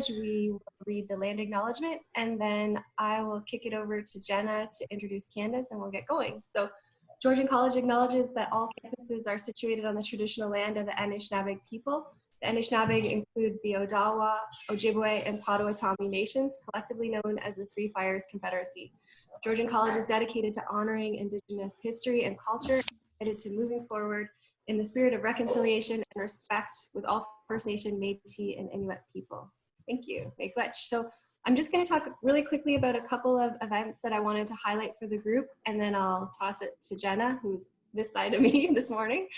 We will read the land acknowledgement, and then I will kick it over to Jenna to introduce Candice, and we'll get going. So Georgian College acknowledges that all campuses are situated on the traditional land of the Anishinaabe people. The Anishinaabe include the Odawa, Ojibwe, and Potawatomi nations, collectively known as the Three Fires Confederacy. Georgian College is dedicated to honoring Indigenous history and culture, and committed to moving forward in the spirit of reconciliation and respect with all First Nation, Métis, and Inuit people. Thank you, Miigwech. So I'm just going to talk really quickly about a couple of events that I wanted to highlight for the group, and then I'll toss it to Jenna, who's this side of me this morning.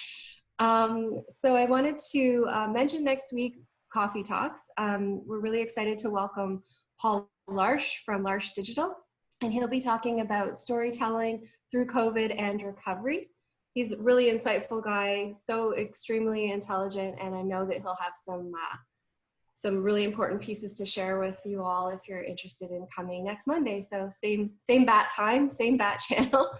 So I wanted to mention next week, Coffee Talks. We're really excited to welcome Paul Larsh from Larsh Digital, and he'll be talking about storytelling through COVID and recovery. He's a really insightful guy, so extremely intelligent, and I know that he'll have some really important pieces to share with you all if you're interested in coming next Monday. So same bat time, same bat channel.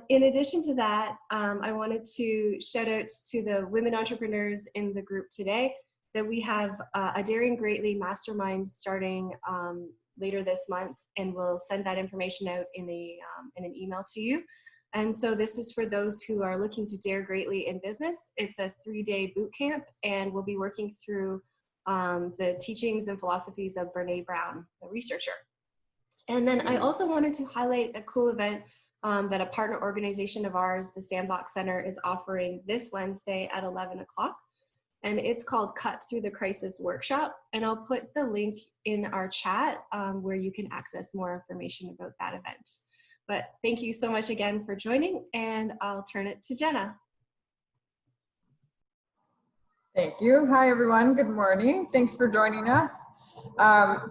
In addition to that, I wanted to shout out to the women entrepreneurs in the group today that we have a Daring Greatly mastermind starting later this month, and we'll send that information out in an email to you. And so this is for those who are looking to dare greatly in business. It's a 3-day boot camp, and we'll be working through the teachings and philosophies of Brene Brown, the researcher. And then I also wanted to highlight a cool event that a partner organization of ours, the Sandbox Center, is offering this Wednesday at 11 o'clock. And it's called Cut Through the Crisis Workshop. And I'll put the link in our chat where you can access more information about that event. But thank you so much again for joining, and I'll turn it to Jenna. Thank you. Hi, everyone. Good morning. Thanks for joining us.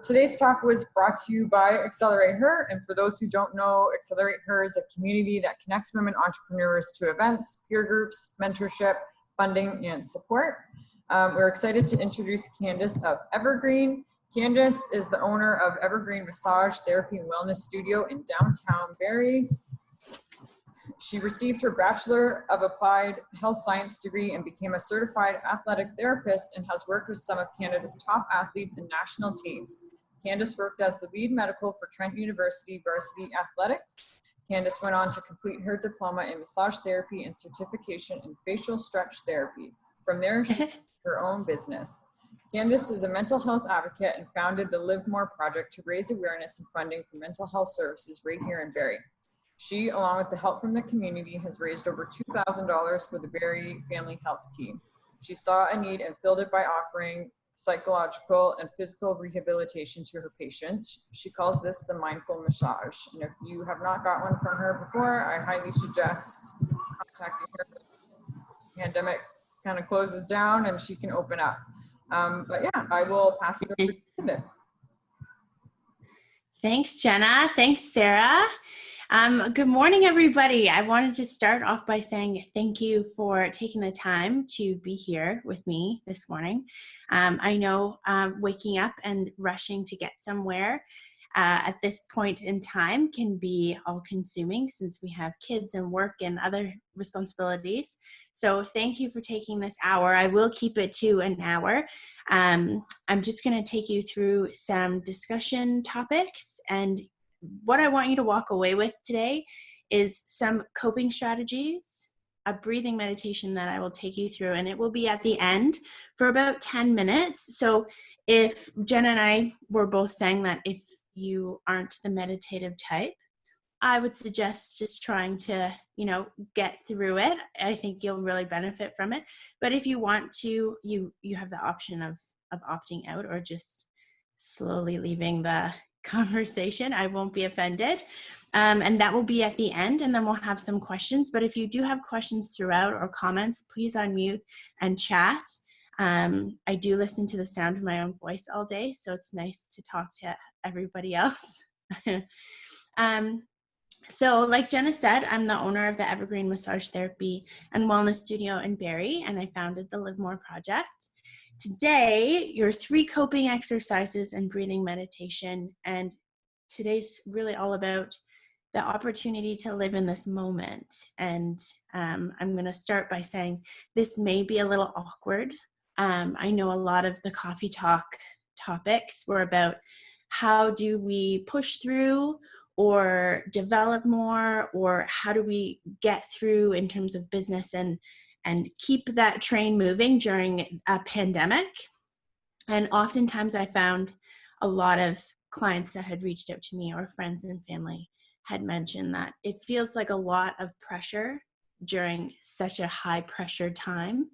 Today's talk was brought to you by Accelerate Her. And for those who don't know, Accelerate Her is a community that connects women entrepreneurs to events, peer groups, mentorship, funding, and support. We're excited to introduce Candice of Evergreen. Candice is the owner of Evergreen Massage Therapy and Wellness Studio in downtown Barrie. She received her Bachelor of Applied Health Science degree and became a certified athletic therapist, and has worked with some of Canada's top athletes and national teams. Candice worked as the lead medical for Trent University Varsity Athletics. Candice went on to complete her diploma in massage therapy and certification in facial stretch therapy. From there, she started her own business. Candice is a mental health advocate and founded the Live More Project to raise awareness and funding for mental health services right here in Barrie. She, along with the help from the community, has raised over $2,000 for the Barrie Family Health Team. She saw a need and filled it by offering psychological and physical rehabilitation to her patients. She calls this the mindful massage. And if you have not got one from her before, I highly suggest contacting her. The pandemic kind of closes down and she can open up. But yeah, I will pass it over to Candice. Thanks, Jenna. Thanks, Sarah. Good morning, everybody. I wanted to start off by saying thank you for taking the time to be here with me this morning. I know waking up and rushing to get somewhere at this point in time can be all-consuming since we have kids and work and other responsibilities. So thank you for taking this hour. I will keep it to an hour. I'm just going to take you through some discussion topics, and what I want you to walk away with today is some coping strategies, a breathing meditation that I will take you through, and it will be at the end for about 10 minutes. So if Jen and I were both saying that if you aren't the meditative type, I would suggest just trying to, get through it. I think you'll really benefit from it. But if you want to, you have the option of opting out or just slowly leaving the conversation. I won't be offended. And that will be at the end, and then we'll have some questions. But if you do have questions throughout or comments, please unmute and chat. I do listen to the sound of my own voice all day, so it's nice to talk to everybody else. So like Jenna said, I'm the owner of the Evergreen Massage Therapy and Wellness Studio in Barrie, and I founded the Live More Project. Today, your 3 coping exercises and breathing meditation, and today's really all about the opportunity to live in this moment. And I'm going to start by saying this may be a little awkward. I know a lot of the coffee talk topics were about how do we push through or develop more, or how do we get through in terms of business and keep that train moving during a pandemic. And oftentimes I found a lot of clients that had reached out to me, or friends and family had mentioned that it feels like a lot of pressure during such a high pressure time,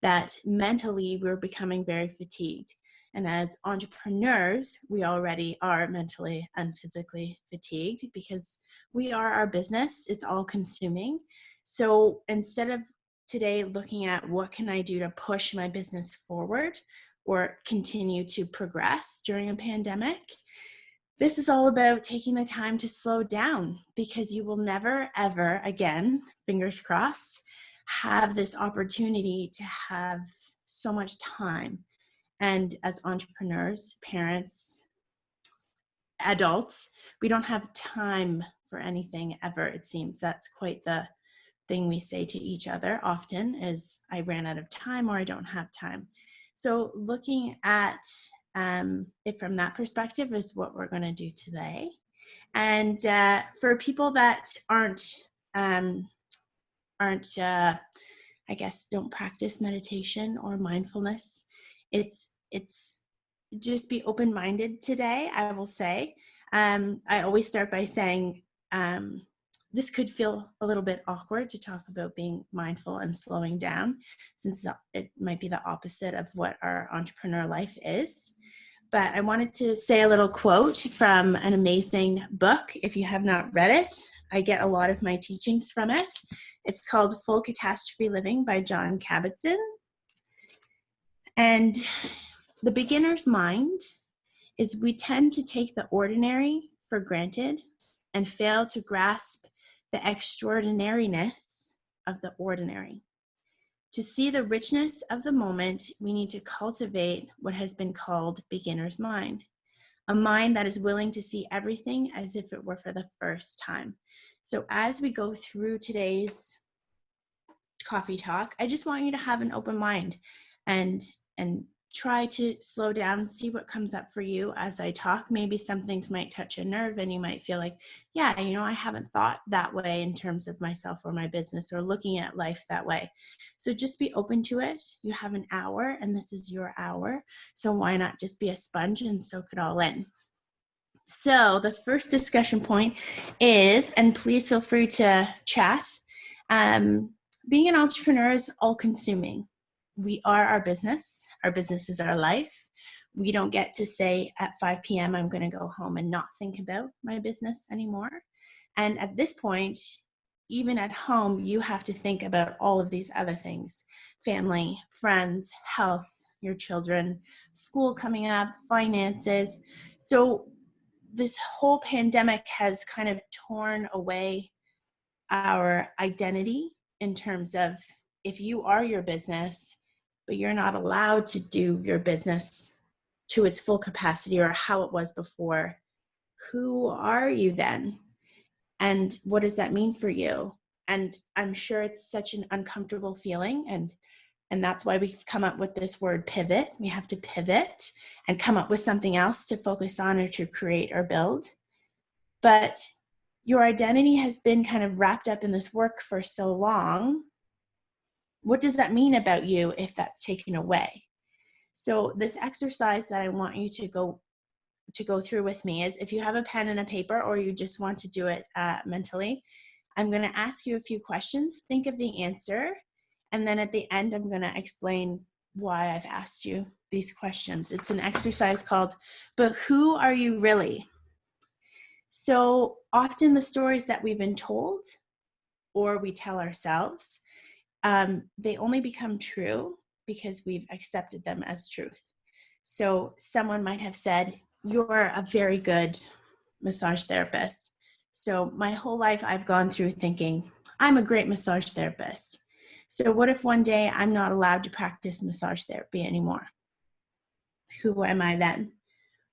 that mentally we're becoming very fatigued. And as entrepreneurs, we already are mentally and physically fatigued because we are our business. It's all consuming. So instead of today looking at what can I do to push my business forward or continue to progress during a pandemic, this is all about taking the time to slow down, because you will never, ever again, fingers crossed, have this opportunity to have so much time. And as entrepreneurs, parents, adults, we don't have time for anything ever, it seems. That's quite the thing we say to each other often, is I ran out of time, or I don't have time. So looking at it from that perspective is what we're going to do today. And for people that aren't I guess don't practice meditation or mindfulness, it's just be open-minded today, I will say. I always start by saying this could feel a little bit awkward to talk about being mindful and slowing down, since it might be the opposite of what our entrepreneur life is. But I wanted to say a little quote from an amazing book. If you have not read it, I get a lot of my teachings from it. It's called Full Catastrophe Living by John Kabat-Zinn. And the beginner's mind is we tend to take the ordinary for granted and fail to grasp the extraordinariness of the ordinary. To see the richness of the moment, we need to cultivate what has been called beginner's mind, a mind that is willing to see everything as if it were for the first time. So as we go through today's coffee talk, I just want you to have an open mind and try to slow down, see what comes up for you as I talk. Maybe some things might touch a nerve and you might feel like, yeah, I haven't thought that way in terms of myself or my business, or looking at life that way. So just be open to it. You have an hour and this is your hour. So why not just be a sponge and soak it all in? So the first discussion point is, and please feel free to chat, being an entrepreneur is all consuming. We are our business. Our business is our life. We don't get to say at 5 p.m. I'm going to go home and not think about my business anymore. And at this point, even at home, you have to think about all of these other things: family, friends, health, your children, school coming up, finances. So this whole pandemic has kind of torn away our identity in terms of, if you are your business, but you're not allowed to do your business to its full capacity or how it was before, who are you then? And what does that mean for you? And I'm sure it's such an uncomfortable feeling. And that's why we've come up with this word pivot. We have to pivot and come up with something else to focus on or to create or build. But your identity has been kind of wrapped up in this work for so long. What does that mean about you if that's taken away? So this exercise that I want you to go through with me is, if you have a pen and a paper, or you just want to do it mentally, I'm going to ask you a few questions. Think of the answer. And then at the end, I'm going to explain why I've asked you these questions. It's an exercise called, But Who Are You Really? So often the stories that we've been told, or we tell ourselves, they only become true because we've accepted them as truth. So someone might have said, you're a very good massage therapist. So my whole life I've gone through thinking, I'm a great massage therapist. So what if one day I'm not allowed to practice massage therapy anymore? Who am I then?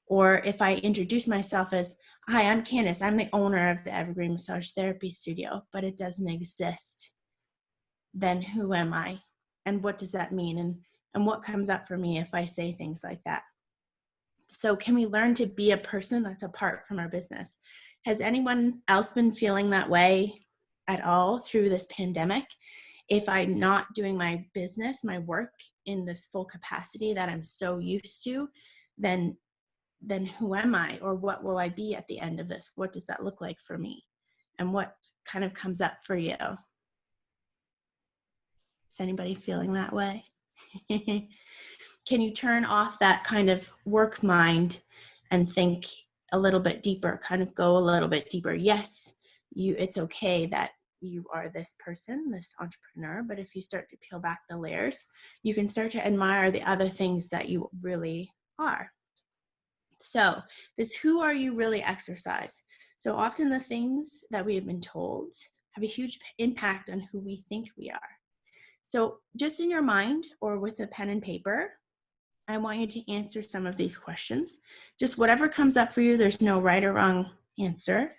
Or if I introduce myself as, hi, I'm Candice, I'm the owner of the Evergreen Massage Therapy Studio, but it doesn't exist, then who am I? And what does that mean? And what comes up for me if I say things like that? So can we learn to be a person that's apart from our business? Has anyone else been feeling that way at all through this pandemic? If I'm not doing my business, my work in this full capacity that I'm so used to, then who am I, or what will I be at the end of this? What does that look like for me? And what kind of comes up for you? Is anybody feeling that way? Can you turn off that kind of work mind and think a little bit deeper, kind of go a little bit deeper? Yes, it's okay that you are this person, this entrepreneur, but if you start to peel back the layers, you can start to admire the other things that you really are. So this who are you really exercise. So often the things that we have been told have a huge impact on who we think we are. So just in your mind or with a pen and paper, I want you to answer some of these questions. Just whatever comes up for you, there's no right or wrong answer.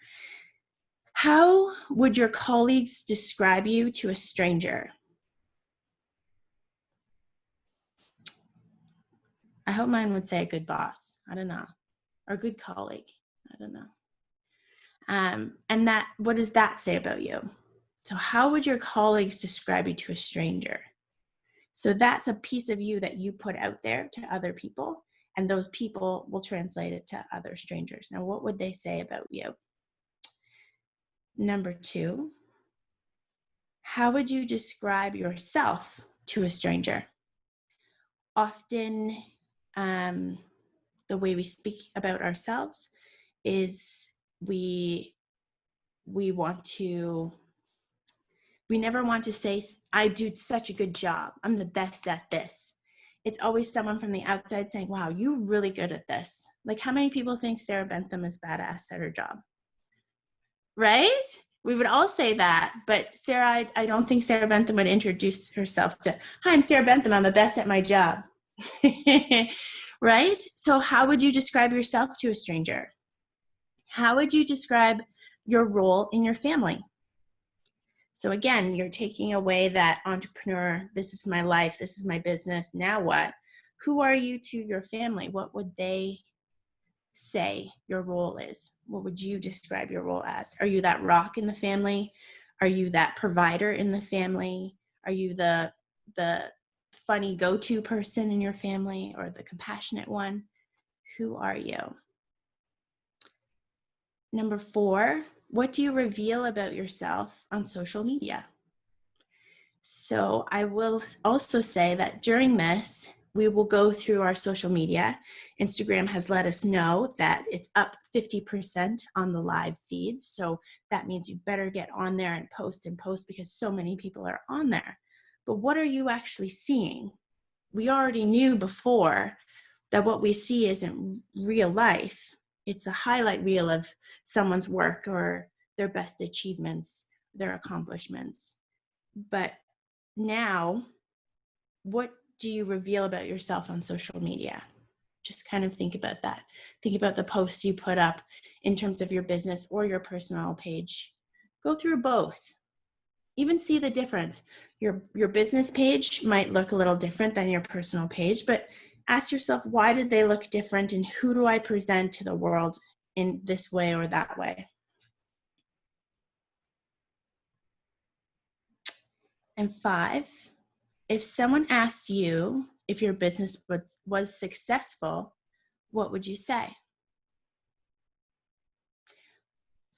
How would your colleagues describe you to a stranger? I hope mine would say a good boss. I don't know. Or a good colleague. I don't know. And that, what does that say about you? So how would your colleagues describe you to a stranger? So that's a piece of you that you put out there to other people, and those people will translate it to other strangers. Now, what would they say about you? Number 2, how would you describe yourself to a stranger? Often, the way we speak about ourselves is we never want to say, I do such a good job, I'm the best at this. It's always someone from the outside saying, wow, you're really good at this. Like, how many people think Sarah Bentham is badass at her job? Right? We would all say that, but Sarah, I don't think Sarah Bentham would introduce herself to, hi, I'm Sarah Bentham, I'm the best at my job. Right? So how would you describe yourself to a stranger? How would you describe your role in your family? So again, you're taking away that entrepreneur, this is my life, this is my business, now what? Who are you to your family? What would they say your role is? What would you describe your role as? Are you that rock in the family? Are you that provider in the family? Are you the funny go-to person in your family, or the compassionate one? Who are you? Number 4, what do you reveal about yourself on social media? So I will also say that during this, we will go through our social media. Instagram has let us know that it's up 50% on the live feeds. So that means you better get on there and post because so many people are on there. But what are you actually seeing? We already knew before that what we see isn't real life. It's a highlight reel of someone's work or their best achievements, their accomplishments. But now, what do you reveal about yourself on social media? Just kind of think about that. Think about the posts you put up in terms of your business or your personal page. Go through both. Even see the difference. Your business page might look a little different than your personal page, but ask yourself, why did they look different, and who do I present to the world in this way or that way? And 5, if someone asked you if your business was successful, what would you say?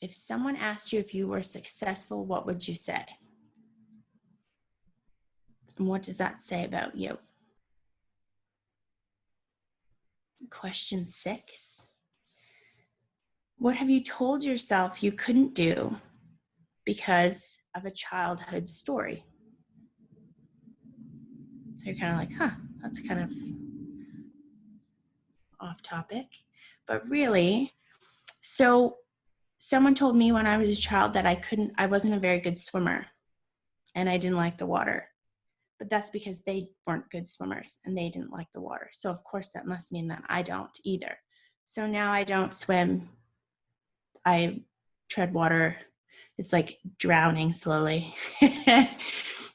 If someone asked you if you were successful, what would you say? And what does that say about you? Question 6. What have you told yourself you couldn't do because of a childhood story? So you're kind of like, that's kind of off topic. But really, so someone told me when I was a child that I wasn't a very good swimmer and I didn't like the water. But that's because they weren't good swimmers and they didn't like the water. So of course that must mean that I don't either. So now I don't swim. I tread water. It's like drowning slowly.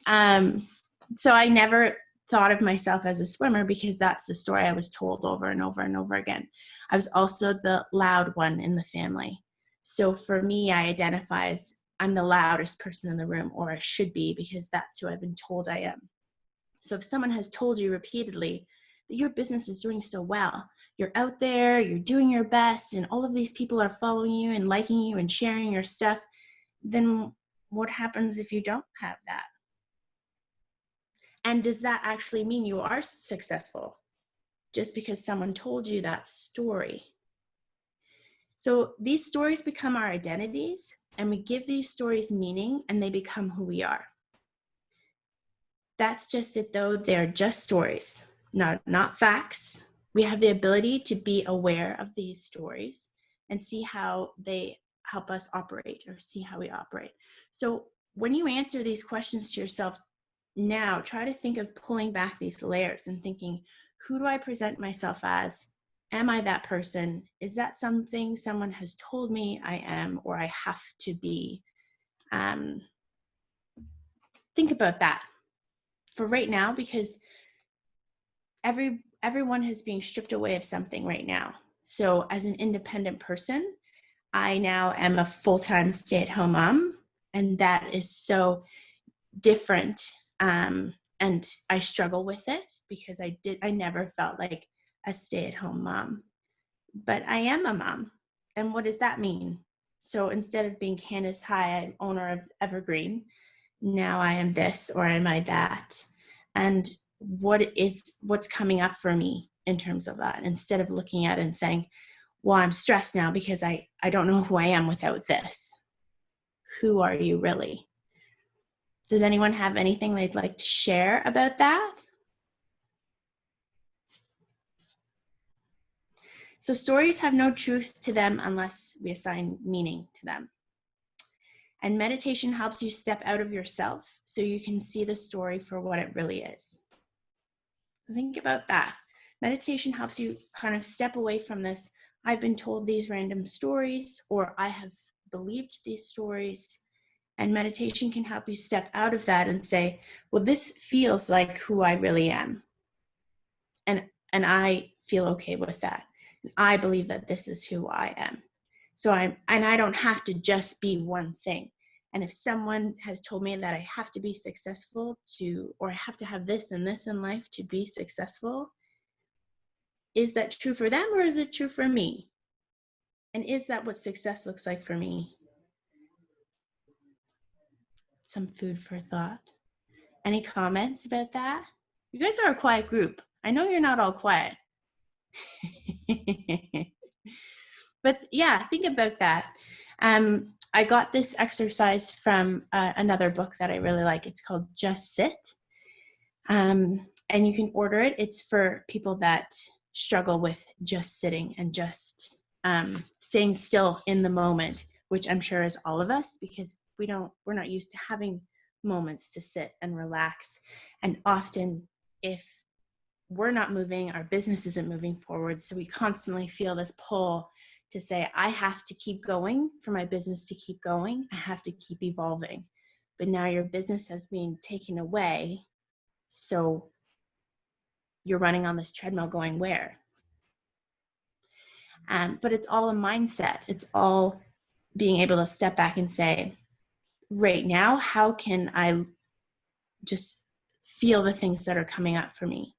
So I never thought of myself as a swimmer because that's the story I was told over and over and over again. I was also the loud one in the family. So for me, I identify as I'm the loudest person in the room, or I should be, because that's who I've been told I am. So if someone has told you repeatedly that your business is doing so well, you're out there, you're doing your best, and all of these people are following you and liking you and sharing your stuff, then what happens if you don't have that? And does that actually mean you are successful just because someone told you that story? So these stories become our identities, and we give these stories meaning, and they become who we are. That's just it, though. They're just stories, not facts. We have the ability to be aware of these stories and see how they help us operate, or see how we operate. So when you answer these questions to yourself now, try to think of pulling back these layers and thinking, who do I present myself as? Am I that person? Is that something someone has told me I am or I have to be? Think about that for right now, because everyone is being stripped away of something right now. So as an independent person, I now am a full-time stay-at-home mom, and that is so different. And I struggle with it because I never felt like a stay-at-home mom, but I am a mom. And what does that mean? So instead of being Candice, hi, I'm owner of Evergreen, now I am this, or am I that? And what's coming up for me in terms of that, instead of looking at it and saying, well, I'm stressed now because I don't know who I am without this. Who are you really? Does anyone have anything they'd like to share about that? So stories have no truth to them unless we assign meaning to them. And meditation helps you step out of yourself so you can see the story for what it really is. Think about that. Meditation helps you kind of step away from this, I've been told these random stories, or I have believed these stories. And meditation can help you step out of that and say, well, this feels like who I really am. And I feel okay with that. I believe that this is who I am. So I don't have to just be one thing. And if someone has told me that I have to be successful or I have to have this and this in life to be successful, is that true for them, or is it true for me? And is that what success looks like for me? Some food for thought. Any comments about that? You guys are a quiet group. I know you're not all quiet. But yeah, think about that. I got this exercise from another book that I really like. It's called Just Sit. And you can order it. It's for people that struggle with just sitting and just staying still in the moment, which I'm sure is all of us, because we're not used to having moments to sit and relax. And often if we're not moving, our business isn't moving forward. So we constantly feel this pull to say, I have to keep going for my business to keep going. I have to keep evolving. But now your business has been taken away. So you're running on this treadmill going where? But it's all a mindset. It's all being able to step back and say, right now, how can I just feel the things that are coming up for me?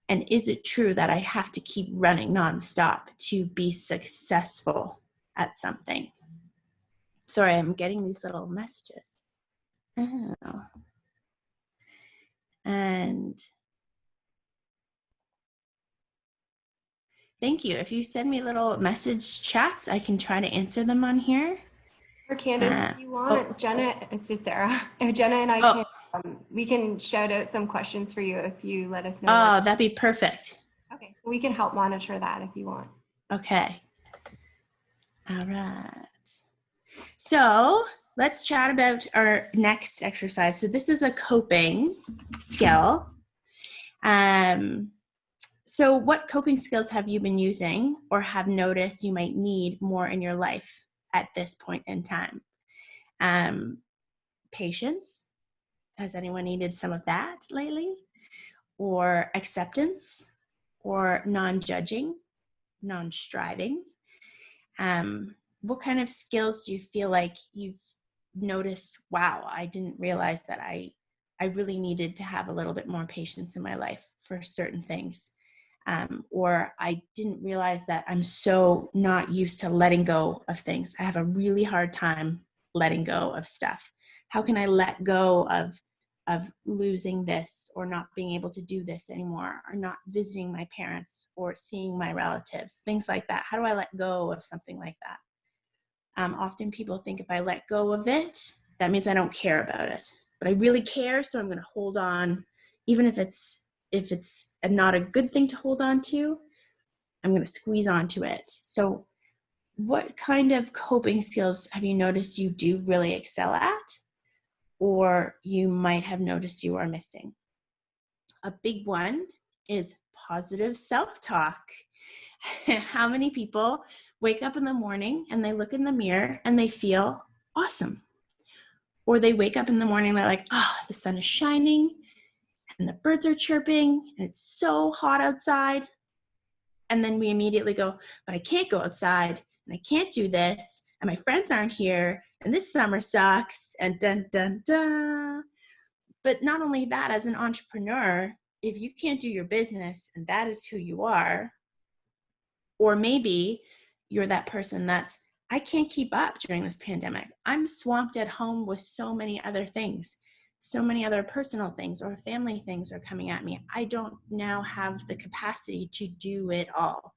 And is it true that I have to keep running nonstop to be successful at something? Sorry, I'm getting these little messages. Oh. And thank you. If you send me little message chats, I can try to answer them on here. Or Candice, if you want, Jenna, it's just Sarah. If Jenna and I can, we can shout out some questions for you if you let us know. Oh, that'd be perfect. Okay, so we can help monitor that if you want. Okay. All right. So let's chat about our next exercise. So this is a coping skill. So what coping skills have you been using or have noticed you might need more in your life at this point in time? Patience. Has anyone needed some of that lately? Or acceptance, or non-judging, non-striving? What kind of skills do you feel like you've noticed, wow, I didn't realize that I really needed to have a little bit more patience in my life for certain things? Or I didn't realize that I'm so not used to letting go of things. I have a really hard time letting go of stuff. How can I let go of losing this, or not being able to do this anymore, or not visiting my parents or seeing my relatives, things like that? How do I let go of something like that? Often people think if I let go of it, that means I don't care about it. But I really care, so I'm going to hold on, even if it's not a good thing to hold on to, I'm going to squeeze onto it. So what kind of coping skills have you noticed you do really excel at, or you might have noticed you are missing? A big one is positive self-talk. How many people wake up in the morning and they look in the mirror and they feel awesome? Or they wake up in the morning, they're like, oh, the sun is shining and the birds are chirping and it's so hot outside. And then we immediately go, but I can't go outside and I can't do this and my friends aren't here and this summer sucks and dun, dun, dun. But not only that, as an entrepreneur, if you can't do your business and that is who you are, or maybe you're that person that's, I can't keep up during this pandemic. I'm swamped at home with so many other things. So many other personal things or family things are coming at me. I don't now have the capacity to do it all.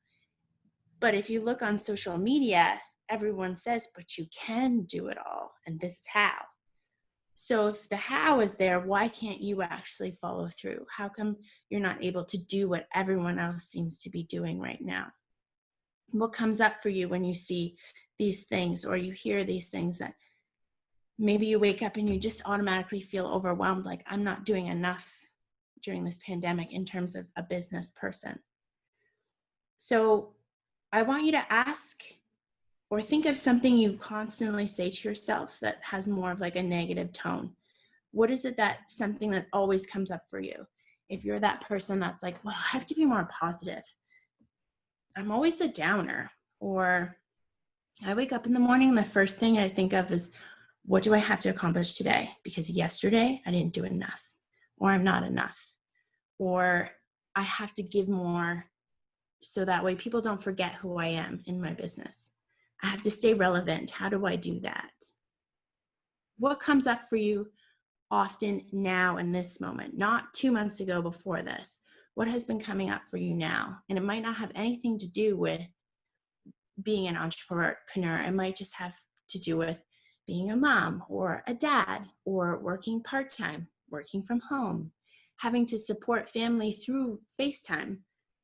But if you look on social media, everyone says, but you can do it all. And this is how. So if the how is there, why can't you actually follow through? How come you're not able to do what everyone else seems to be doing right now? What comes up for you when you see these things or you hear these things that maybe you wake up and you just automatically feel overwhelmed, like I'm not doing enough during this pandemic in terms of a business person? So I want you to ask or think of something you constantly say to yourself that has more of like a negative tone. What is it that something that always comes up for you? If you're that person that's like, well, I have to be more positive. I'm always a downer. Or I wake up in the morning and the first thing I think of is, what do I have to accomplish today? Because yesterday I didn't do enough, or I'm not enough, or I have to give more so that way people don't forget who I am in my business. I have to stay relevant. How do I do that? What comes up for you often now in this moment, not 2 months ago before this? What has been coming up for you now? And it might not have anything to do with being an entrepreneur. It might just have to do with being a mom or a dad, or working part-time, working from home, having to support family through FaceTime,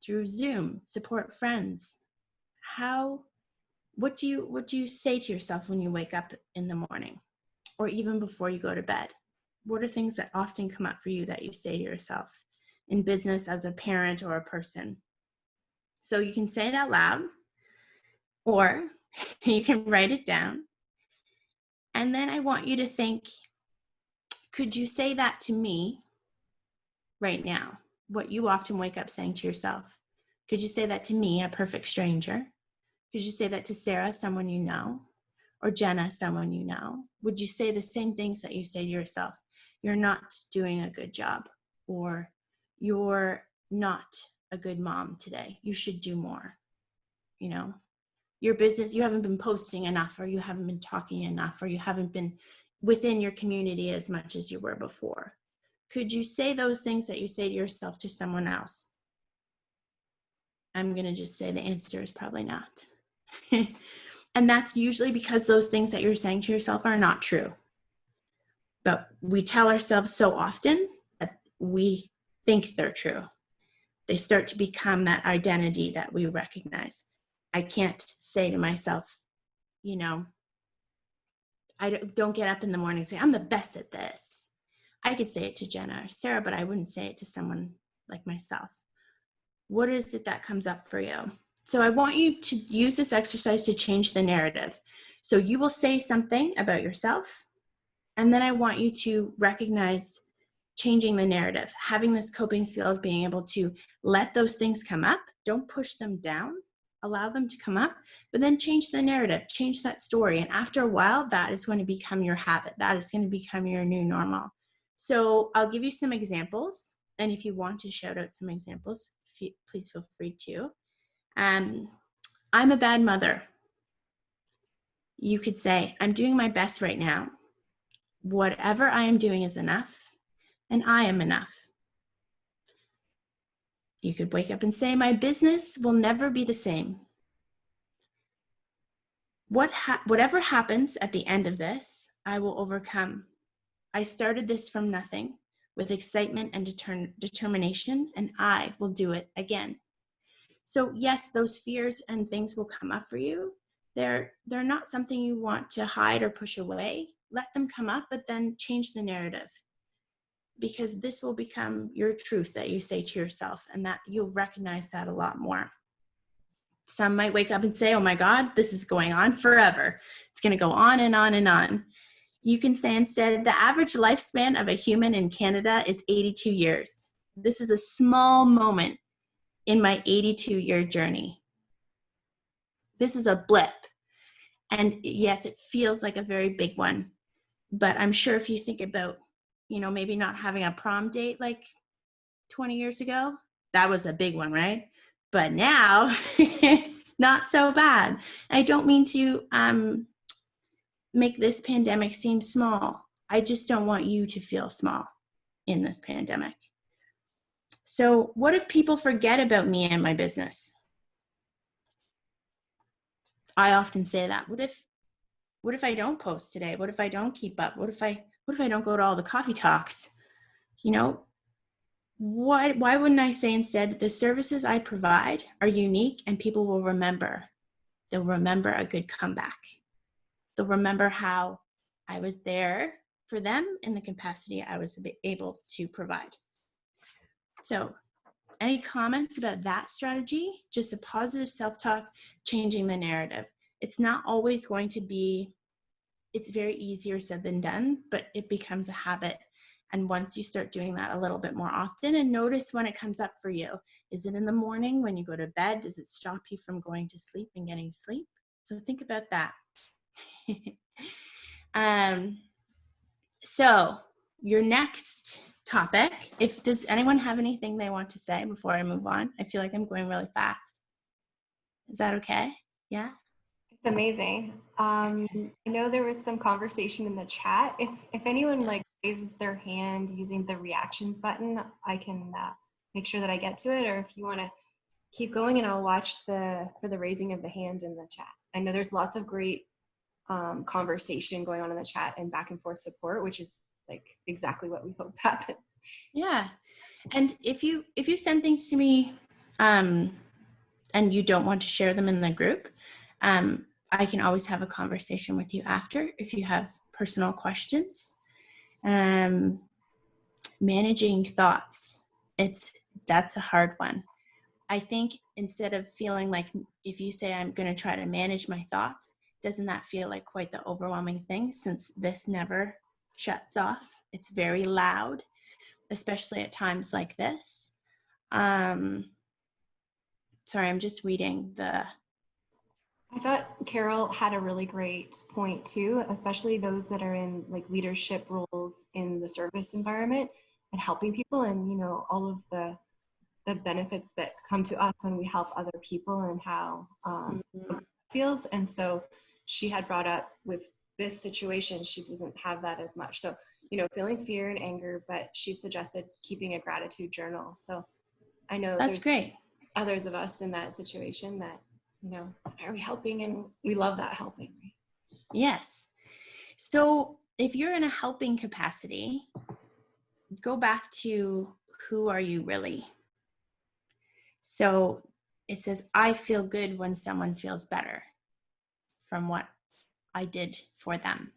through Zoom, support friends. What do you say to yourself when you wake up in the morning, or even before you go to bed? What are things that often come up for you that you say to yourself in business, as a parent or a person? So you can say it out loud, or you can write it down. And then I want you to think, could you say that to me right now? What you often wake up saying to yourself. Could you say that to me, a perfect stranger? Could you say that to Sarah, someone you know? Or Jenna, someone you know? Would you say the same things that you say to yourself? You're not doing a good job, or you're not a good mom today. You should do more. You know, your business, you haven't been posting enough, or you haven't been talking enough, or you haven't been within your community as much as you were before. Could you say those things that you say to yourself to someone else? I'm going to just say the answer is probably not. And that's usually because those things that you're saying to yourself are not true. But we tell ourselves so often that we think they're true. They start to become that identity that we recognize. I can't say to myself, you know, don't get up in the morning and say, I'm the best at this. I could say it to Jenna or Sarah, but I wouldn't say it to someone like myself. What is it that comes up for you? So I want you to use this exercise to change the narrative. So you will say something about yourself, and then I want you to recognize changing the narrative, having this coping skill of being able to let those things come up. Don't push them down, allow them to come up, but then change the narrative, change that story. And after a while, that is going to become your habit. That is going to become your new normal. So I'll give you some examples. And if you want to shout out some examples, please feel free to. I'm a bad mother. You could say, I'm doing my best right now. Whatever I am doing is enough, and I am enough. You could wake up and say, my business will never be the same. Whatever happens at the end of this, I will overcome. I started this from nothing with excitement and determination, and I will do it again. So yes, those fears and things will come up for you. They're not something you want to hide or push away. Let them come up, but then change the narrative, because this will become your truth that you say to yourself, and that you'll recognize that a lot more. Some might wake up and say, oh my God, this is going on forever. It's going to go on and on and on. You can say instead, the average lifespan of a human in Canada is 82 years. This is a small moment in my 82-year journey. This is a blip. And yes, it feels like a very big one. But I'm sure if you think about, maybe not having a prom date like 20 years ago, that was a big one, right? But now, not so bad. I don't mean to make this pandemic seem small. I just don't want you to feel small in this pandemic. So what if people forget about me and my business? I often say that. What if I don't post today? What if I don't keep up? What if I don't go to all the coffee talks? Why wouldn't I say instead, the services I provide are unique and people will remember. They'll remember a good comeback. They'll remember how I was there for them in the capacity I was able to provide. So any comments about that strategy? Just a positive self-talk, changing the narrative. It's not always going to be, it's very easier said than done, but it becomes a habit. And once you start doing that a little bit more often, and notice when it comes up for you. Is it in the morning when you go to bed? Does it stop you from going to sleep and getting sleep? So think about that. So your next topic, does anyone have anything they want to say before I move on? I feel like I'm going really fast. Is that okay? Yeah? It's amazing. I know there was some conversation in the chat. If anyone raises their hand using the reactions button, I can make sure that I get to it. Or if you want to keep going, and I'll watch for the raising of the hand in the chat. I know there's lots of great conversation going on in the chat and back and forth support, which is exactly what we hope happens. Yeah. And if you send things to me and you don't want to share them in the group, I can always have a conversation with you after if you have personal questions. Managing thoughts, that's a hard one. I think instead of feeling like, if you say I'm going to try to manage my thoughts, doesn't that feel like quite the overwhelming thing, since this never shuts off? It's very loud, especially at times like this. Sorry, I'm just reading I thought Carol had a really great point too, especially those that are in leadership roles in the service environment and helping people, and all of the benefits that come to us when we help other people, and how it feels. And so she had brought up, with this situation, she doesn't have that as much. So feeling fear and anger, but she suggested keeping a gratitude journal. So I know that's there's great. Others of us in that situation that are we helping, and we love that helping, right? Yes. So if you're in a helping capacity, go back to, who are you really? So it says, I feel good when someone feels better from what I did for them.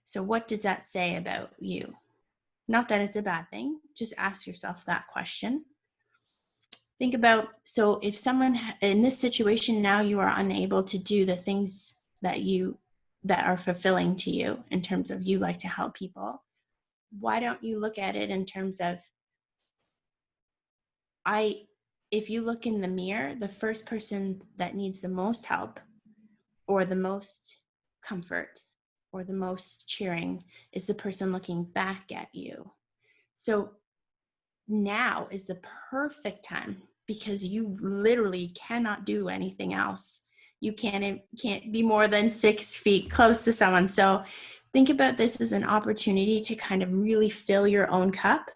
So what does that say about you? Not that it's a bad thing. Just ask yourself that question. Think about, so if someone in this situation now, you are unable to do the things that are fulfilling to you in terms of you like to help people. Why don't you look at it in terms of, if you look in the mirror, the first person that needs the most help or the most comfort or the most cheering is the person looking back at you. So now is the perfect time, because you literally cannot do anything else. You can't be more than 6 feet close to someone. So think about this as an opportunity to kind of really fill your own cup.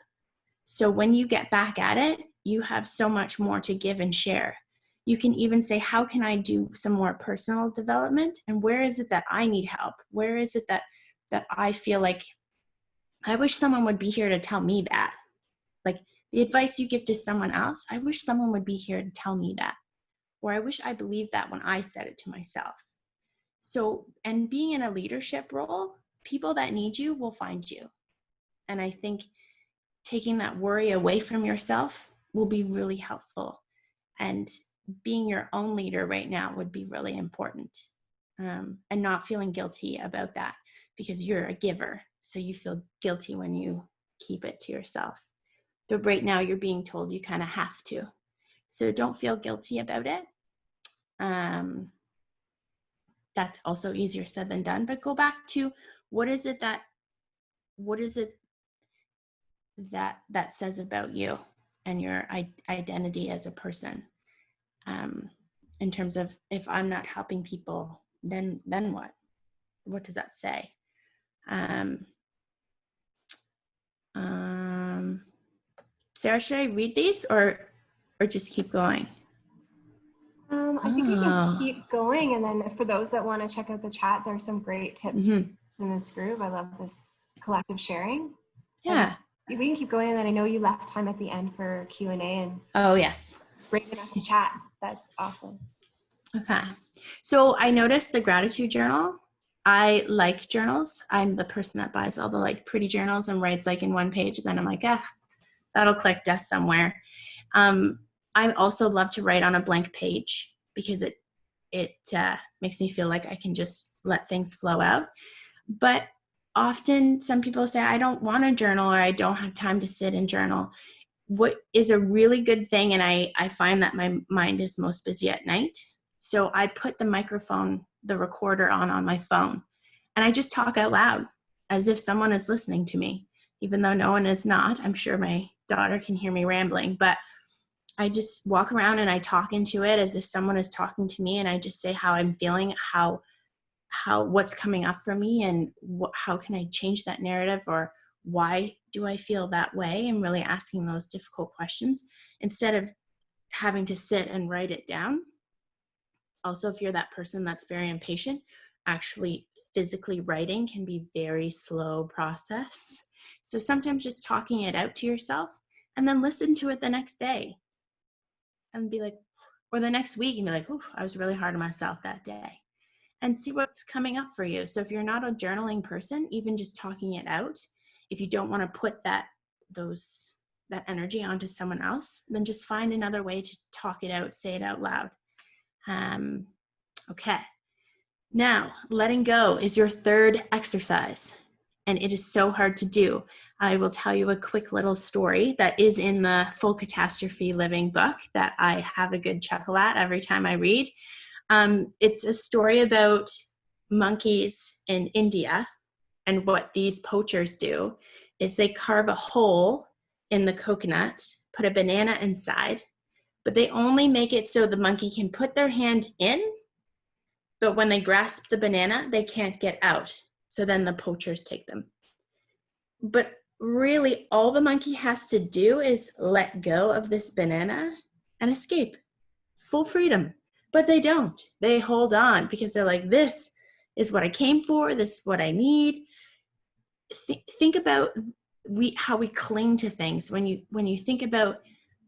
So when you get back at it, you have so much more to give and share. You can even say, how can I do some more personal development? And where is it that I need help? Where is it that I feel like I wish someone would be here to tell me that? Like the advice you give to someone else, I wish someone would be here to tell me that. Or I wish I believed that when I said it to myself. So, and being in a leadership role, people that need you will find you. And I think taking that worry away from yourself will be really helpful. And being your own leader right now would be really important. And not feeling guilty about that, because you're a giver. So you feel guilty when you keep it to yourself. But right now you're being told you kind of have to. So don't feel guilty about it. That's also easier said than done. But go back to what is it that says about you and your identity as a person. In terms of, if I'm not helping people, then what? What does that say? Sarah, should I read these or just keep going? I think we can keep going, and then for those that want to check out the chat, there's some great tips in this group. I love this collective sharing. Yeah. And we can keep going, and then I know you left time at the end for Q&A, and oh yes, bringing up the chat. That's awesome. Okay. So I noticed the gratitude journal. I like journals. I'm the person that buys all the like pretty journals and writes like in one page. Then I'm like, that'll collect dust somewhere. I also love to write on a blank page because it makes me feel like I can just let things flow out. But often some people say, I don't want to journal, or I don't have time to sit and journal. What is a really good thing, and I find that my mind is most busy at night. So I put the recorder on my phone, and I just talk out loud as if someone is listening to me, even though no one is not. I'm sure my daughter can hear me rambling, but I just walk around and I talk into it as if someone is talking to me, and I just say how I'm feeling, how what's coming up for me, and how can I change that narrative, or why do I feel that way, and really asking those difficult questions instead of having to sit and write it down. Also, if you're that person that's very impatient, actually physically writing can be very slow process. So sometimes just talking it out to yourself and then listen to it the next day and be like, or the next week and be like, oh, I was really hard on myself that day, and see what's coming up for you. So if you're not a journaling person, even just talking it out, if you don't want to put that energy onto someone else, then just find another way to talk it out, say it out loud. Okay. Now, letting go is your third exercise, and it is so hard to do. I will tell you a quick little story that is in the Full Catastrophe Living book that I have a good chuckle at every time I read. It's a story about monkeys in India, and what these poachers do is they carve a hole in the coconut, put a banana inside, but they only make it so the monkey can put their hand in, but when they grasp the banana, they can't get out. So then the poachers take them. But really, all the monkey has to do is let go of this banana and escape. Full freedom. But they don't. They hold on because they're like, this is what I came for. This is what I need. Think about how we cling to things. When you think about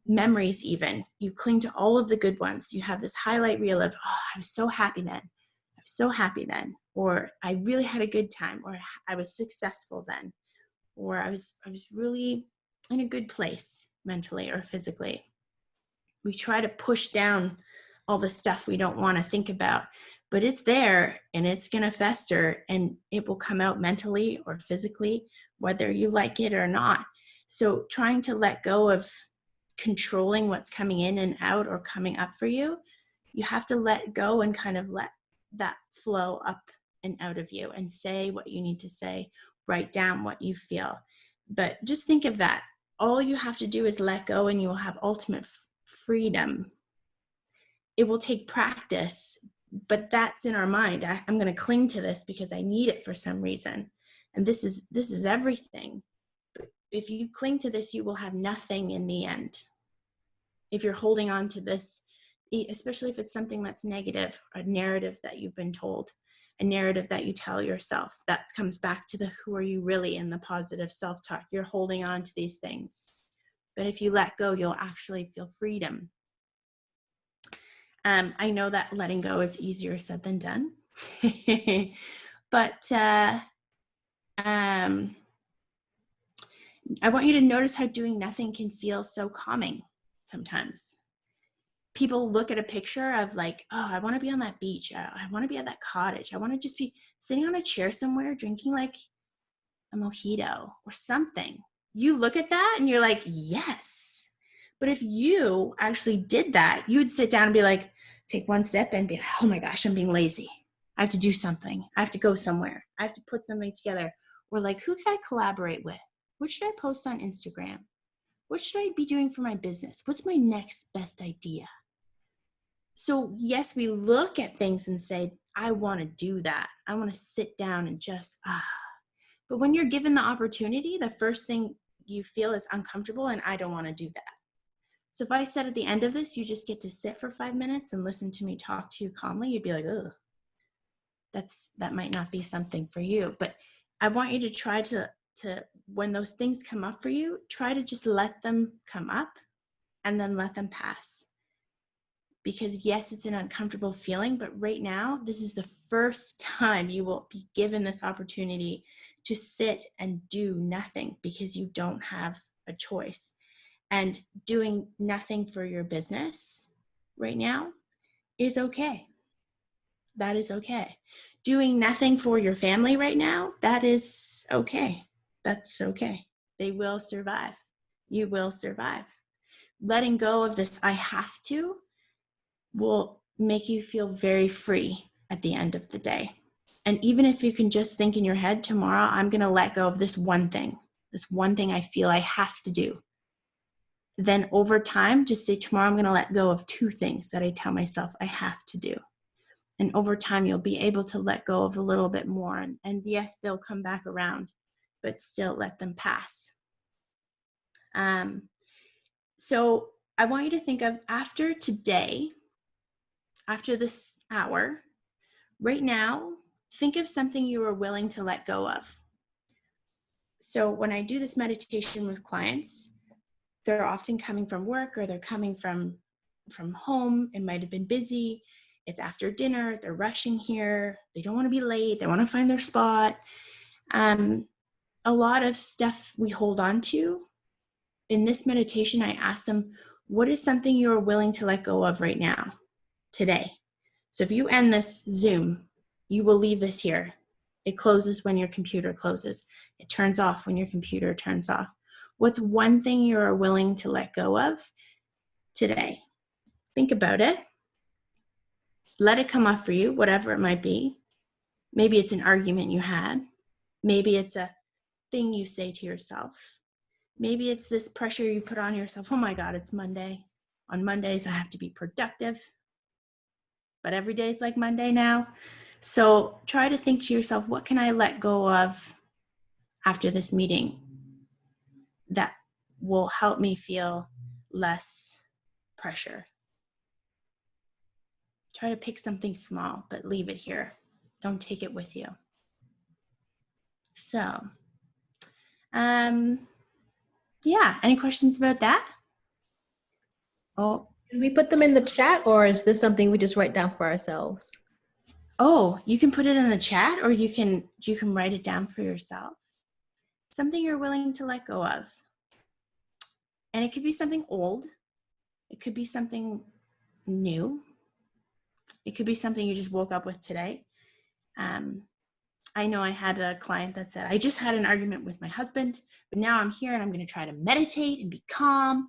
memories, even, you cling to all of the good ones. You have this highlight reel of, oh, I was so happy then. I was so happy then. or I really had a good time, or I was successful then, or I was really in a good place mentally or physically. We try to push down all the stuff we don't want to think about, but it's there and it's going to fester and it will come out mentally or physically, whether you like it or not. So trying to let go of controlling what's coming in and out or coming up for you, you have to let go and kind of let that flow up and out of you and say what you need to say, write down what you feel. But just think of that. All you have to do is let go and you will have ultimate freedom. It will take practice, but that's in our mind. I'm going to cling to this because I need it for some reason. And this is everything. But if you cling to this, you will have nothing in the end. If you're holding on to this, especially if it's something that's negative, a narrative that you've been told, a narrative that you tell yourself, that comes back to the who are you really in the positive self-talk. You're holding on to these things. But if you let go, you'll actually feel freedom. I know that letting go is easier said than done. But I want you to notice how doing nothing can feel so calming sometimes. People look at a picture of like, oh, I want to be on that beach. I want to be at that cottage. I want to just be sitting on a chair somewhere drinking like a mojito or something. You look at that and you're like, yes. But if you actually did that, you would sit down and be like, take one sip and be like, oh my gosh, I'm being lazy. I have to do something. I have to go somewhere. I have to put something together. Or like, who can I collaborate with? What should I post on Instagram? What should I be doing for my business? What's my next best idea? So yes, we look at things and say, I want to do that. I want to sit down and just, But when you're given the opportunity, the first thing you feel is uncomfortable and I don't want to do that. So if I said at the end of this, you just get to sit for 5 minutes and listen to me talk to you calmly, you'd be like, ugh, that might not be something for you. But I want you to try to when those things come up for you, try to just let them come up and then let them pass. Because yes, it's an uncomfortable feeling, but right now, this is the first time you will be given this opportunity to sit and do nothing because you don't have a choice. And doing nothing for your business right now is okay. That is okay. Doing nothing for your family right now, that is okay. That's okay. They will survive. You will survive. Letting go of this I have to will make you feel very free at the end of the day. And even if you can just think in your head, tomorrow I'm going to let go of this one thing I feel I have to do. Then over time, just say, tomorrow I'm going to let go of 2 things that I tell myself I have to do. And over time, you'll be able to let go of a little bit more. And yes, they'll come back around, but still let them pass. So I want you to think of after today, after this hour, right now, think of something you are willing to let go of. So when I do this meditation with clients, they're often coming from work or they're coming from home. It might have been busy. It's after dinner. They're rushing here. They don't want to be late. They want to find their spot. A lot of stuff we hold on to. In this meditation, I ask them, what is something you're willing to let go of right now, today? So if you end this Zoom, you will leave this here. It closes when your computer closes. It turns off when your computer turns off. What's one thing you are willing to let go of today? Think about it. Let it come up for you, whatever it might be. Maybe it's an argument you had. Maybe it's a thing you say to yourself. Maybe it's this pressure you put on yourself. Oh my God, it's Monday. On Mondays, I have to be productive. But every day is like Monday now. So try to think to yourself, what can I let go of after this meeting that will help me feel less pressure? Try to pick something small, but leave it here. Don't take it with you. So, yeah, any questions about that? Oh, can we put them in the chat, or is this something we just write down for ourselves? Oh, you can put it in the chat, or you can write it down for yourself. Something you're willing to let go of. And it could be something old. It could be something new. It could be something you just woke up with today. I know I had a client that said, I just had an argument with my husband, but now I'm here and I'm going to try to meditate and be calm.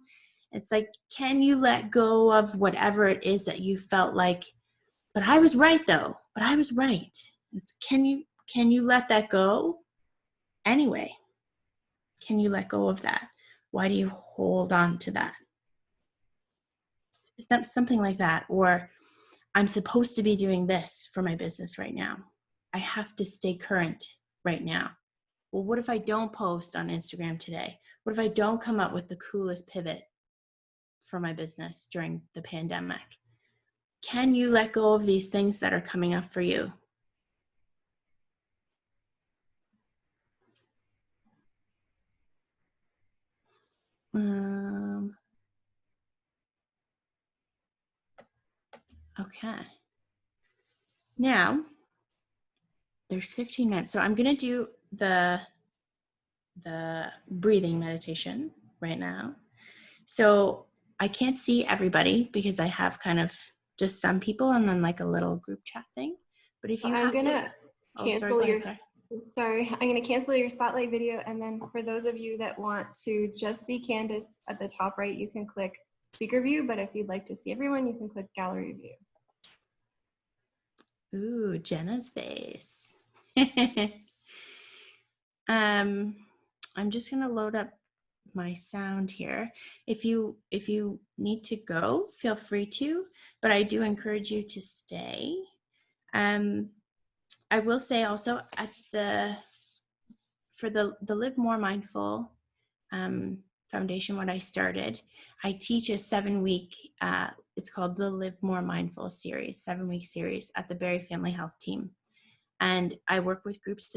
It's like, can you let go of whatever it is that you felt like, but I was right though, but I was right. Can you let that go? Anyway, can you let go of that? Why do you hold on to that? Something like that. Or I'm supposed to be doing this for my business right now. I have to stay current right now. Well, what if I don't post on Instagram today? What if I don't come up with the coolest pivot for my business during the pandemic? Can you let go of these things that are coming up for you? Okay. Now, there's 15 minutes. So I'm going to do the breathing meditation right now. So I can't see everybody because I have kind of just some people and then like a little group chat thing. But if you I'm gonna cancel your I'm gonna cancel your spotlight video, and then for those of you that want to just see Candice at the top right, you can click speaker view. But if you'd like to see everyone, you can click gallery view. Ooh, Jenna's face. I'm just gonna load up my sound here. If you need to go, feel free to, but I do encourage you to stay. I will say also for the Live More Mindful foundation, what I started, I teach a 7-week, it's called the Live More Mindful series, 7-week series at the Berry Family Health Team. And I work with groups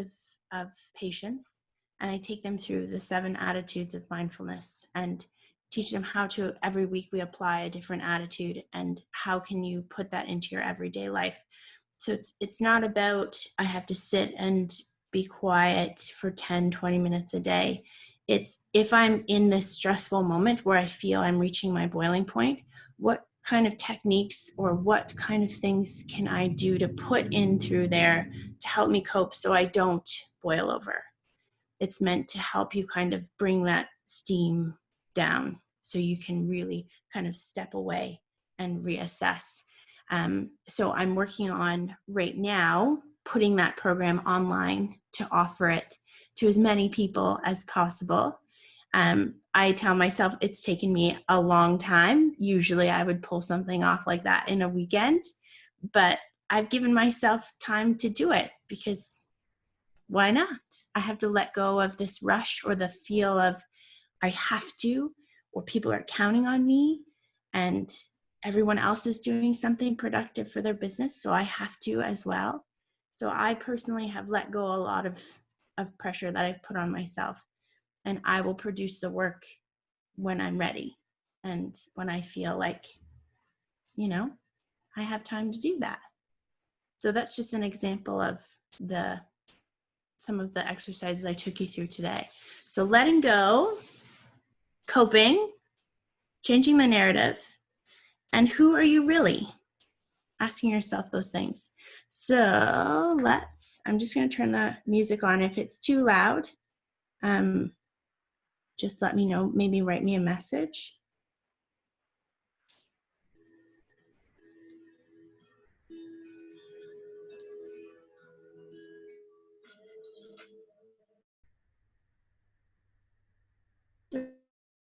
of patients, and I take them through the 7 attitudes of mindfulness and teach them how to, every week we apply a different attitude and how can you put that into your everyday life. So it's not about I have to sit and be quiet for 10, 20 minutes a day. It's if I'm in this stressful moment where I feel I'm reaching my boiling point, what kind of techniques or what kind of things can I do to put in through there to help me cope so I don't boil over? It's meant to help you kind of bring that steam down so you can really kind of step away and reassess. So I'm working on right now putting that program online to offer it to as many people as possible. I tell myself it's taken me a long time. Usually I would pull something off like that in a weekend, but I've given myself time to do it because why not? I have to let go of this rush or the feel of I have to, or people are counting on me and everyone else is doing something productive for their business, so I have to as well. So I personally have let go a lot of pressure that I've put on myself, and I will produce the work when I'm ready and when I feel like, I have time to do that. So that's just an example of some of the exercises I took you through today. So letting go, coping, changing the narrative, and who are you really? Asking yourself those things. So I'm just going to turn the music on. If it's too loud, just let me know, maybe write me a message.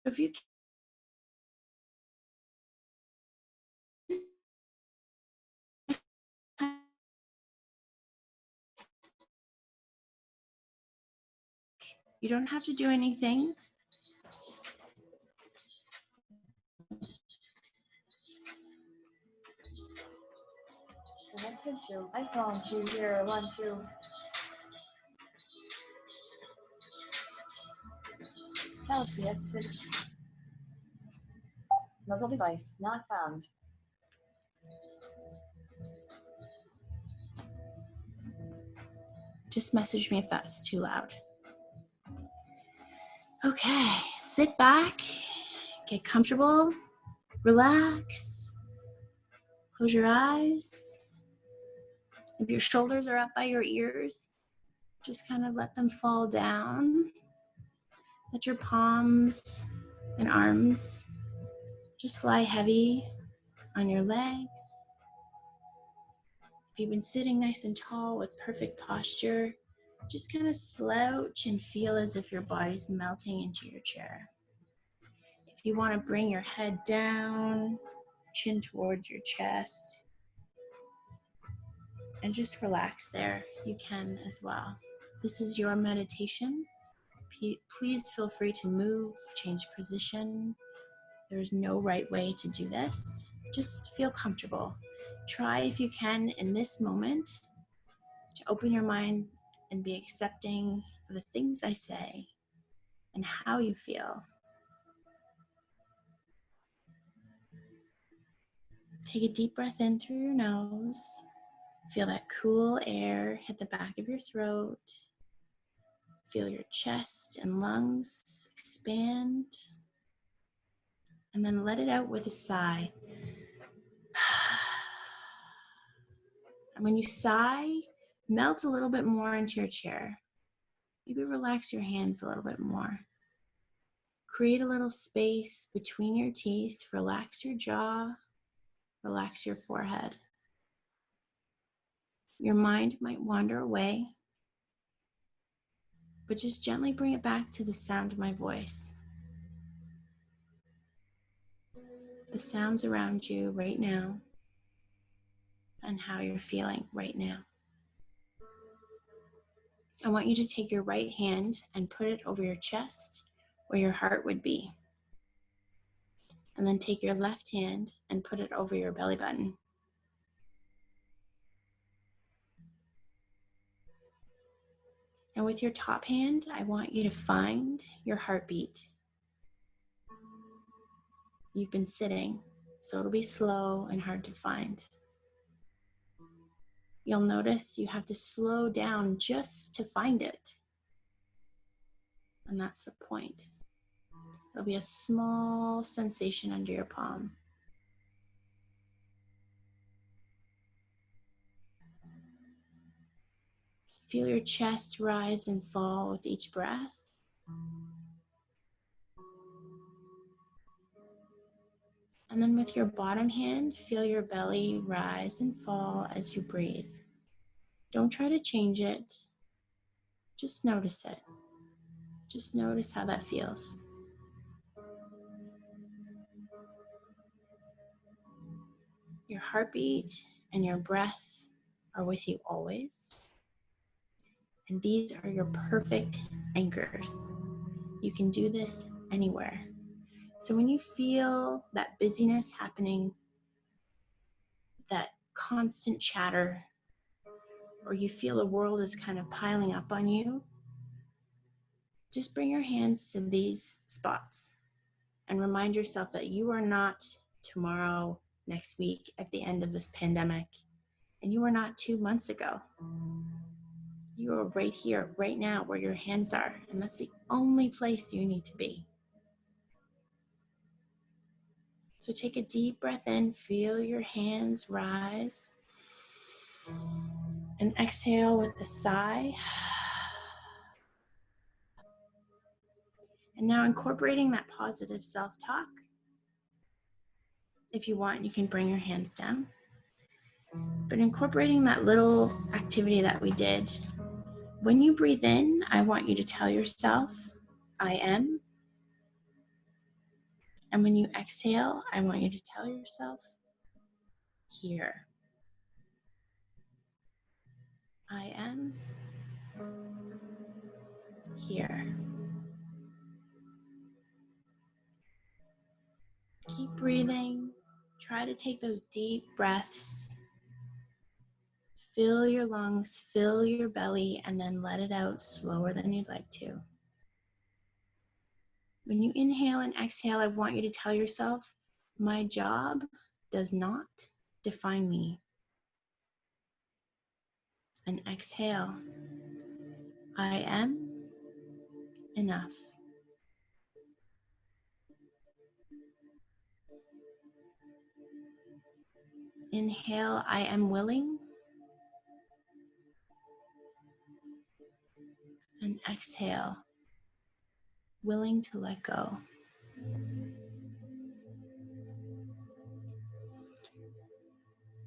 If you don't have to do anything. I found you here, want you. Galaxy S6. Mobile device not found. Just message me if that's too loud. Okay, sit back, get comfortable, relax, close your eyes. If your shoulders are up by your ears, just kind of let them fall down. Let your palms and arms just lie heavy on your legs. If you've been sitting nice and tall with perfect posture, just kind of slouch and feel as if your body's melting into your chair. If you want to bring your head down, chin towards your chest, and just relax there, you can as well. This is your meditation. Please feel free to move, change position. There is no right way to do this. Just feel comfortable. Try, if you can, in this moment, to open your mind and be accepting of the things I say and how you feel. Take a deep breath in through your nose. Feel that cool air hit the back of your throat. Feel your chest and lungs expand. And then let it out with a sigh. And when you sigh, melt a little bit more into your chair. Maybe relax your hands a little bit more. Create a little space between your teeth. Relax your jaw. Relax your forehead. Your mind might wander away, but just gently bring it back to the sound of my voice. The sounds around you right now and how you're feeling right now. I want you to take your right hand and put it over your chest where your heart would be. And then take your left hand and put it over your belly button. And with your top hand, I want you to find your heartbeat. You've been sitting, so it'll be slow and hard to find. You'll notice you have to slow down just to find it. And that's the point. There'll be a small sensation under your palm. Feel your chest rise and fall with each breath. And then with your bottom hand, feel your belly rise and fall as you breathe. Don't try to change it. Just notice it. Just notice how that feels. Your heartbeat and your breath are with you always. And these are your perfect anchors. You can do this anywhere. So when you feel that busyness happening, that constant chatter, or you feel the world is kind of piling up on you, just bring your hands to these spots and remind yourself that you are not tomorrow, next week, at the end of this pandemic, and you are not 2 months ago. You are right here, right now, where your hands are, and that's the only place you need to be. So take a deep breath in, feel your hands rise, and exhale with a sigh. And now incorporating that positive self-talk. If you want, you can bring your hands down. But incorporating that little activity that we did, when you breathe in, I want you to tell yourself, I am. And when you exhale, I want you to tell yourself, here. I am here. Keep breathing. Try to take those deep breaths. Fill your lungs, fill your belly, and then let it out slower than you'd like to. When you inhale and exhale, I want you to tell yourself, my job does not define me. And exhale, I am enough. Inhale, I am willing. And exhale, willing to let go.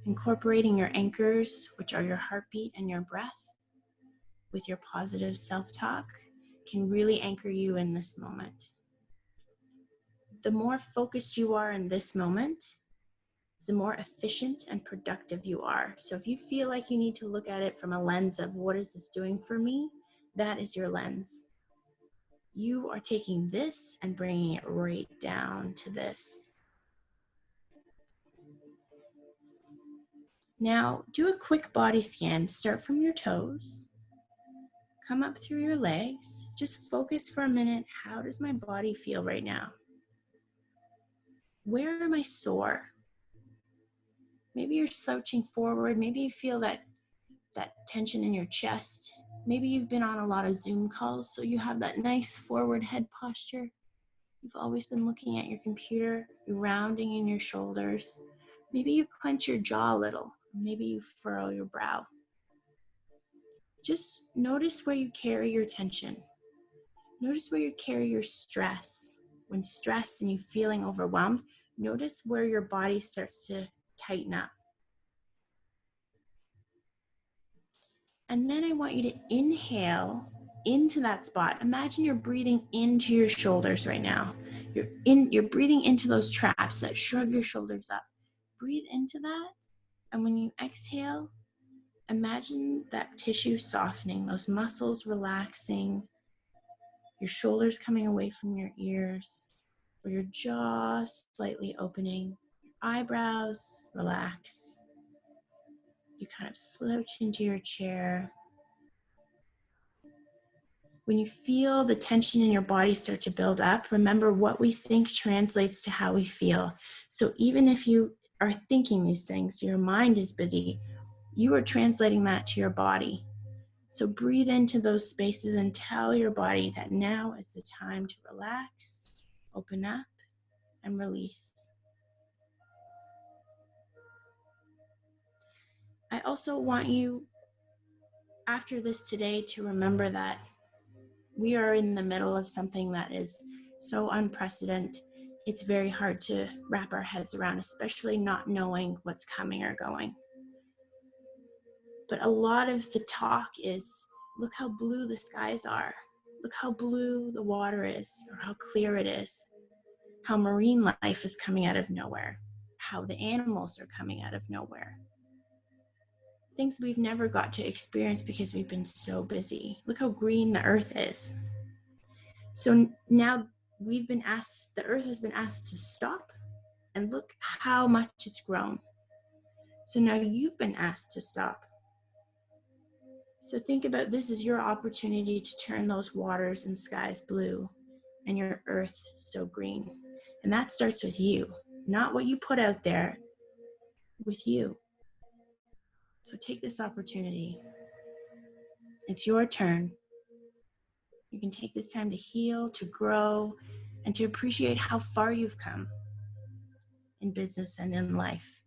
Incorporating your anchors, which are your heartbeat and your breath, with your positive self-talk can really anchor you in this moment. The more focused you are in this moment, the more efficient and productive you are. So if you feel like you need to look at it from a lens of what is this doing for me, that is your lens. You are taking this and bringing it right down to this. Now, do a quick body scan. Start from your toes. Come up through your legs. Just focus for a minute. How does my body feel right now? Where am I sore? Maybe you're slouching forward. Maybe you feel that tension in your chest. Maybe you've been on a lot of Zoom calls, so you have that nice forward head posture. You've always been looking at your computer, you're rounding in your shoulders. Maybe you clench your jaw a little. Maybe you furrow your brow. Just notice where you carry your tension. Notice where you carry your stress. When stressed and you're feeling overwhelmed, notice where your body starts to tighten up. And then I want you to inhale into that spot. Imagine you're breathing into your shoulders right now. You're breathing into those traps that shrug your shoulders up. Breathe into that. And when you exhale, imagine that tissue softening, those muscles relaxing, your shoulders coming away from your ears, or your jaw slightly opening, your eyebrows relax. You kind of slouch into your chair. When you feel the tension in your body start to build up, remember what we think translates to how we feel. So even if you are thinking these things, your mind is busy, you are translating that to your body. So breathe into those spaces and tell your body that now is the time to relax, open up, and release. I also want you, after this today, to remember that we are in the middle of something that is so unprecedented. It's very hard to wrap our heads around, especially not knowing what's coming or going. But a lot of the talk is, look how blue the skies are. Look how blue the water is, or how clear it is. How marine life is coming out of nowhere. How the animals are coming out of nowhere. Things we've never got to experience because we've been so busy. Look how green the earth is. So now the earth has been asked to stop, and look how much it's grown. So now you've been asked to stop. So think about this as your opportunity to turn those waters and skies blue and your earth so green. And that starts with you, not what you put out there, with you. So take this opportunity. It's your turn. You can take this time to heal, to grow, and to appreciate how far you've come in business and in life.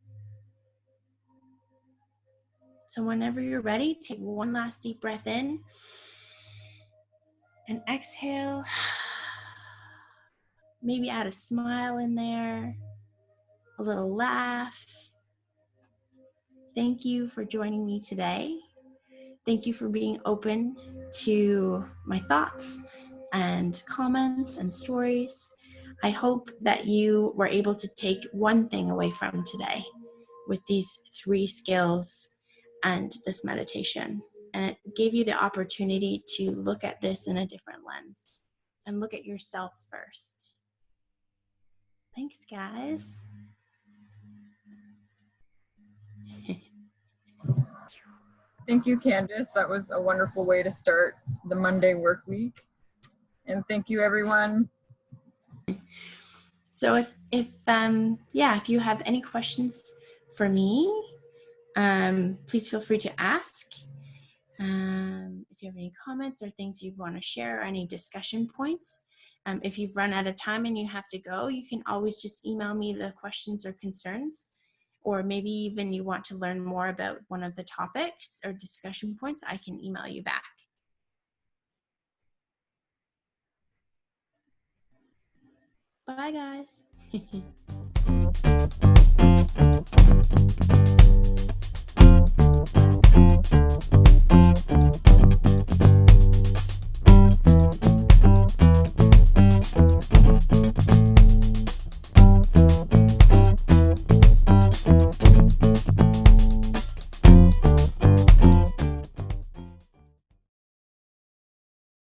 So whenever you're ready, take one last deep breath in and exhale. Maybe add a smile in there, a little laugh. Thank you for joining me today. Thank you for being open to my thoughts and comments and stories. I hope that you were able to take one thing away from today with these 3 skills and this meditation. And it gave you the opportunity to look at this in a different lens and look at yourself first. Thanks, guys. Thank you, Candice. That was a wonderful way to start the Monday work week. And thank you, everyone. So if you have any questions for me, please feel free to ask. If if you have any comments or things you want to share or any discussion points. If you've run out of time and you have to go, you can always just email me the questions or concerns, or maybe even you want to learn more about one of the topics or discussion points, I can email you back. Bye, guys.